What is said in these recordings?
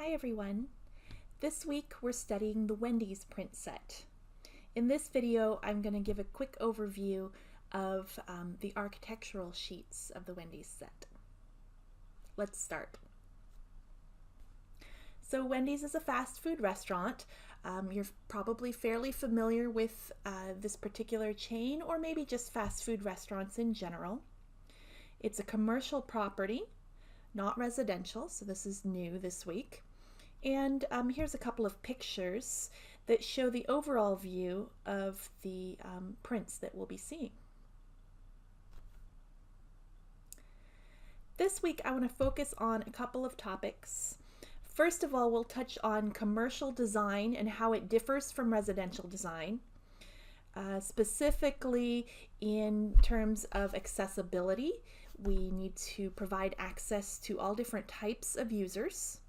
Hi everyone! This week we're studying the Wendys print set. In this video I'm going to give a quick overview of the architectural sheets of the Wendys set. Let's start. So Wendys is a fast food restaurant. You're probably fairly familiar with this particular chain, or maybe just fast food restaurants in general. It's a commercial property, not residential, so this is new this week. And here's a couple of pictures that show the overall view of the prints that we'll be seeing. This week I want to focus on a couple of topics. First of all, we'll touch on commercial design and how it differs from residential design, specifically in terms of accessibility. We need to provide access to all different types of users.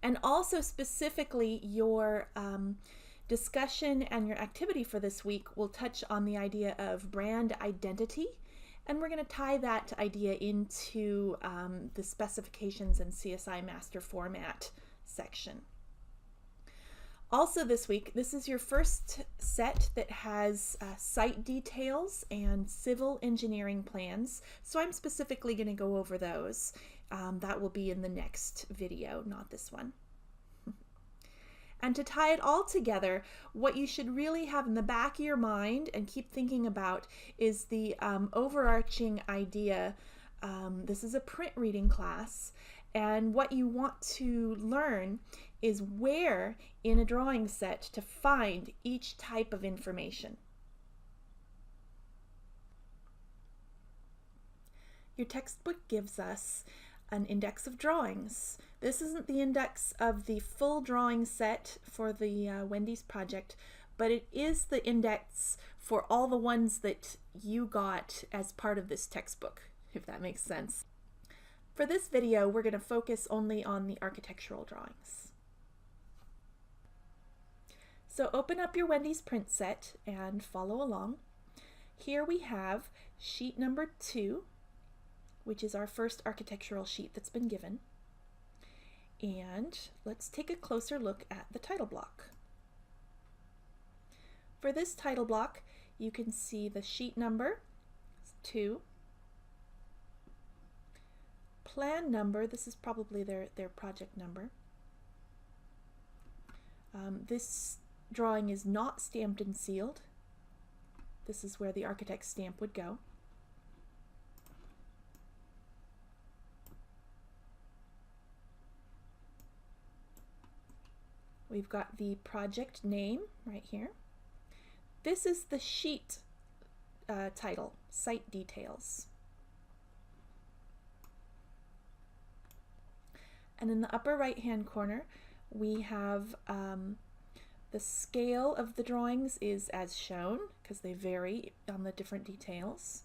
And also specifically your discussion and your activity for this week will touch on the idea of brand identity, and we're going to tie that idea into the specifications and CSI master format section. Also this week, this is your first set that has site details and civil engineering plans, so I'm specifically going to go over those. That will be in the next video, not this one. And to tie it all together, what you should really have in the back of your mind and keep thinking about is the overarching idea. This is a print reading class, and what you want to learn is where in a drawing set to find each type of information. Your textbook gives us an index of drawings. This isn't the index of the full drawing set for the Wendys project, but it is the index for all the ones that you got as part of this textbook, if that makes sense. For this video, we're going to focus only on the architectural drawings. So open up your Wendys print set and follow along. Here we have sheet number 2, which is our first architectural sheet that's been given. And let's take a closer look at the title block. For this title block, you can see the sheet number 2, plan number, this is probably their project number. This drawing is not stamped and sealed. This is where the architect's stamp would go. We've got the project name right here. This is the sheet title, site details. And in the upper right hand corner, we have the scale of the drawings is as shown, because they vary on the different details.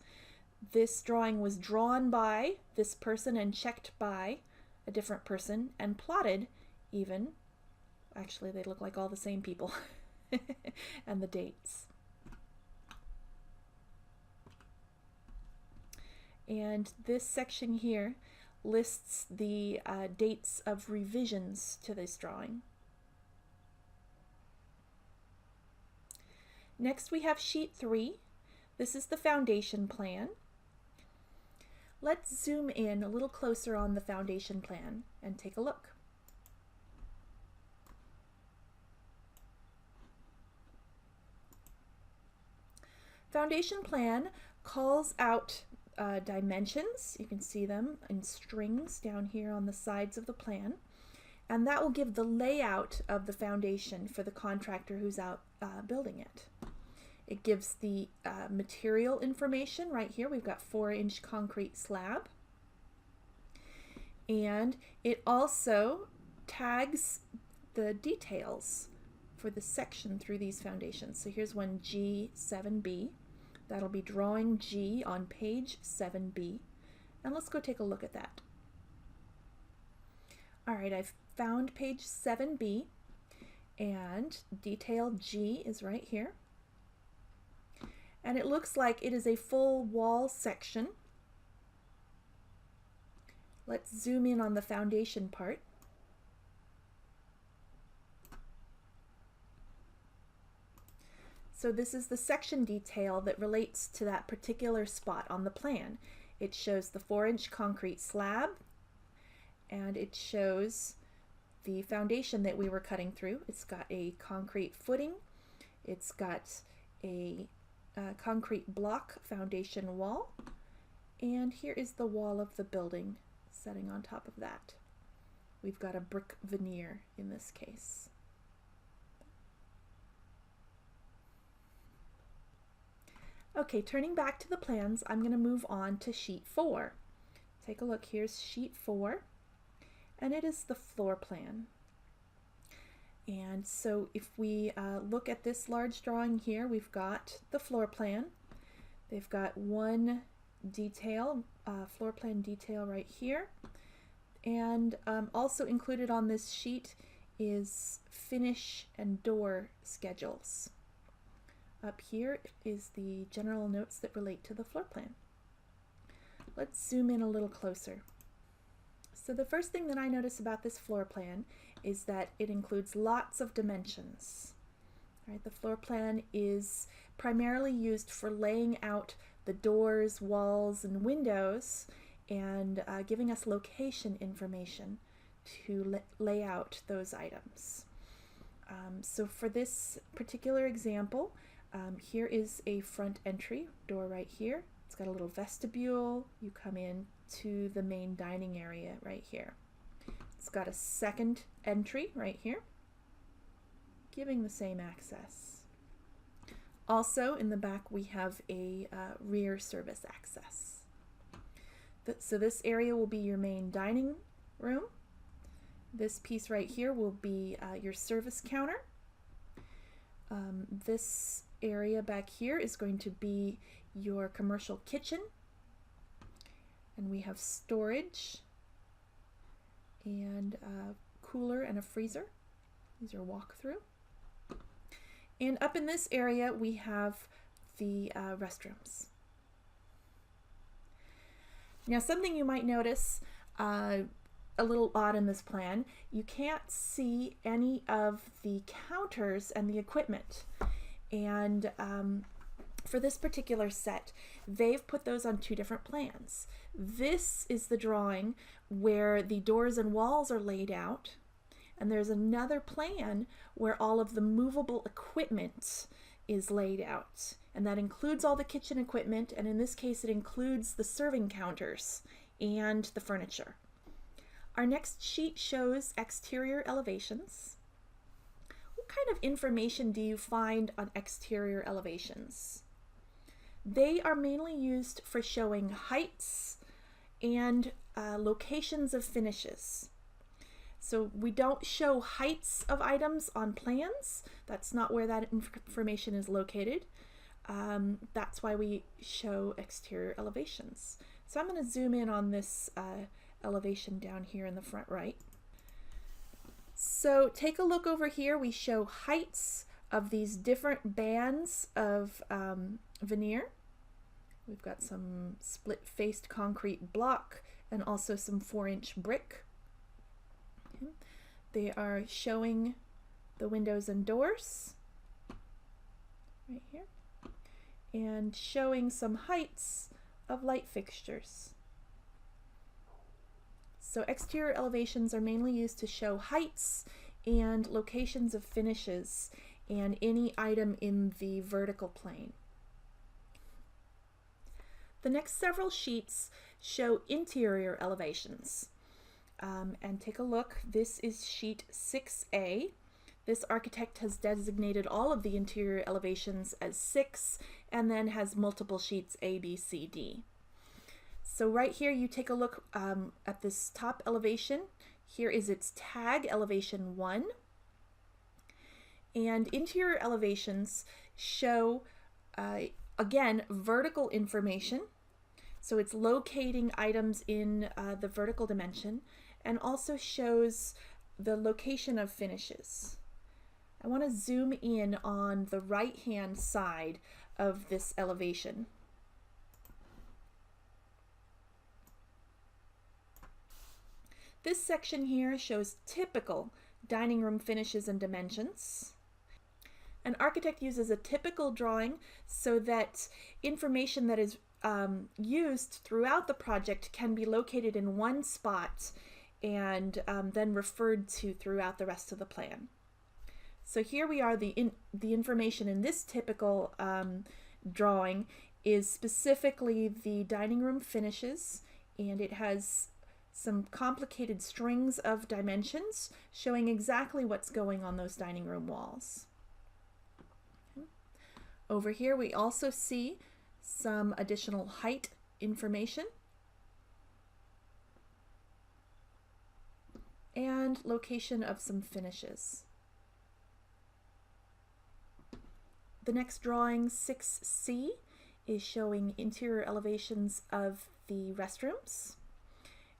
This drawing was drawn by this person and checked by a different person and plotted even. Actually, they look like all the same people. And the dates. And this section here lists the dates of revisions to this drawing. Next we have sheet 3. This is the foundation plan. Let's zoom in a little closer on the foundation plan and take a look. Foundation plan calls out dimensions. You can see them in strings down here on the sides of the plan, and that will give the layout of the foundation for the contractor who's out building it. It gives the material information right here. We've got 4-inch concrete slab, and it also tags the details for the section through these foundations. So here's one G7B. That'll be drawing G on page 7B. And let's go take a look at that. All right, I've found page 7B, and detail G is right here. And it looks like it is a full wall section. Let's zoom in on the foundation part. So this is the section detail that relates to that particular spot on the plan. It shows the 4-inch concrete slab, and it shows the foundation that we were cutting through. It's got a concrete footing, it's got a concrete block foundation wall, and here is the wall of the building setting on top of that. We've got a brick veneer in this case. Okay, turning back to the plans, I'm going to move on to sheet 4. Take a look, here's sheet 4, and it is the floor plan. And so if we look at this large drawing here, we've got the floor plan. They've got one detail, floor plan detail right here. And also included on this sheet is finish and door schedules. Up here is the general notes that relate to the floor plan. Let's zoom in a little closer. So the first thing that I notice about this floor plan is that it includes lots of dimensions. Right, the floor plan is primarily used for laying out the doors, walls, and windows, and giving us location information to lay out those items. So for this particular example, here is a front entry door right here. It's got a little vestibule. You come in to the main dining area right here. It's got a second entry right here, giving the same access. Also in the back we have a rear service access. So this area will be your main dining room. This piece right here will be your service counter. This area back here is going to be your commercial kitchen. And we have storage and a cooler and a freezer. These are walk-through. And up in this area we have the restrooms. Now something you might notice a little odd in this plan, you can't see any of the counters and the equipment. And for this particular set, they've put those on 2 different plans. This is the drawing where the doors and walls are laid out, and there's another plan where all of the movable equipment is laid out, and that includes all the kitchen equipment, and in this case it includes the serving counters and the furniture. Our next sheet shows exterior elevations. What kind of information do you find on exterior elevations? They are mainly used for showing heights and locations of finishes. So we don't show heights of items on plans. That's not where that information is located. That's why we show exterior elevations. So I'm going to zoom in on this elevation down here in the front right. So take a look over here. We show heights of these different bands of veneer. We've got some split-faced concrete block and also some 4-inch brick. Okay. They are showing the windows and doors right here, and showing some heights of light fixtures. So exterior elevations are mainly used to show heights and locations of finishes and any item in the vertical plane. The next several sheets show interior elevations. And take a look, this is sheet 6A. This architect has designated all of the interior elevations as 6 and then has multiple sheets A, B, C, D. So right here you take a look at this top elevation. Here is its tag, elevation 1. And interior elevations show, again, vertical information. So it's locating items in the vertical dimension, and also shows the location of finishes. I want to zoom in on the right-hand side of this elevation. This section here shows typical dining room finishes and dimensions. An architect uses a typical drawing so that information that is used throughout the project can be located in one spot and then referred to throughout the rest of the plan. So here we are, the information in this typical drawing is specifically the dining room finishes, and it has some complicated strings of dimensions showing exactly what's going on those dining room walls. Over here we also see some additional height information and location of some finishes. The next drawing, 6C, is showing interior elevations of the restrooms.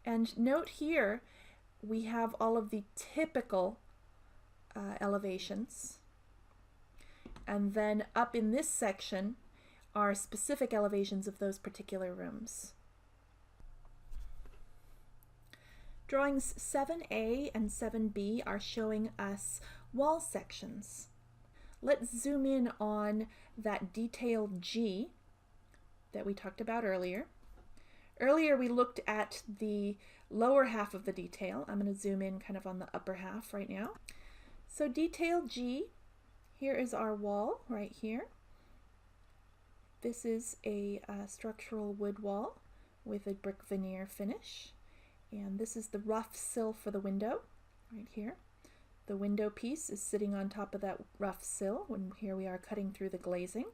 And note here, we have all of the typical elevations. And then up in this section are specific elevations of those particular rooms. Drawings 7A and 7B are showing us wall sections. Let's zoom in on that detail G that we talked about earlier. Earlier we looked at the lower half of the detail. I'm going to zoom in kind of on the upper half right now. So detail G, here is our wall right here. This is a structural wood wall with a brick veneer finish. And this is the rough sill for the window right here. The window piece is sitting on top of that rough sill, and here we are cutting through the glazing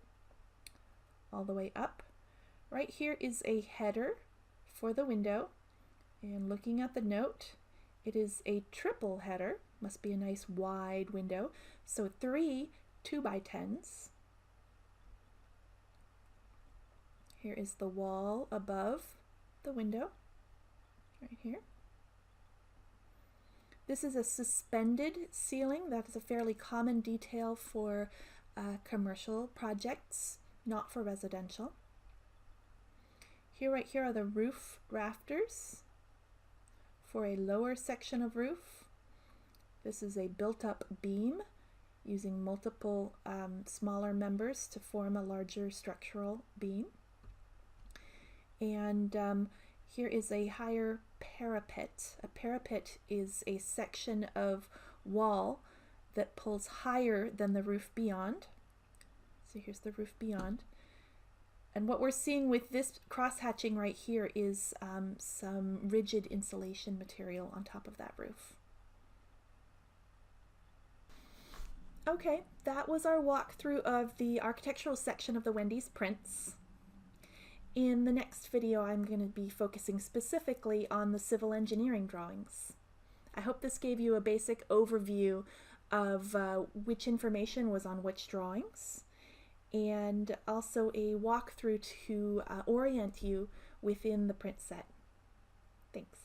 all the way up. Right here is a header for the window, and looking at the note, it is a triple header. Must be a nice wide window. So 3 2x10s. Here is the wall above the window, right here. This is a suspended ceiling. That is a fairly common detail for commercial projects, not for residential. Here, right here, are the roof rafters for a lower section of roof. This is a built-up beam using multiple smaller members to form a larger structural beam. And here is a higher parapet. A parapet is a section of wall that pulls higher than the roof beyond. So here's the roof beyond. And what we're seeing with this cross-hatching right here is some rigid insulation material on top of that roof. Okay, that was our walkthrough of the architectural section of the Wendys prints. In the next video, I'm going to be focusing specifically on the civil engineering drawings. I hope this gave you a basic overview of which information was on which drawings, and also a walkthrough to orient you within the print set. Thanks.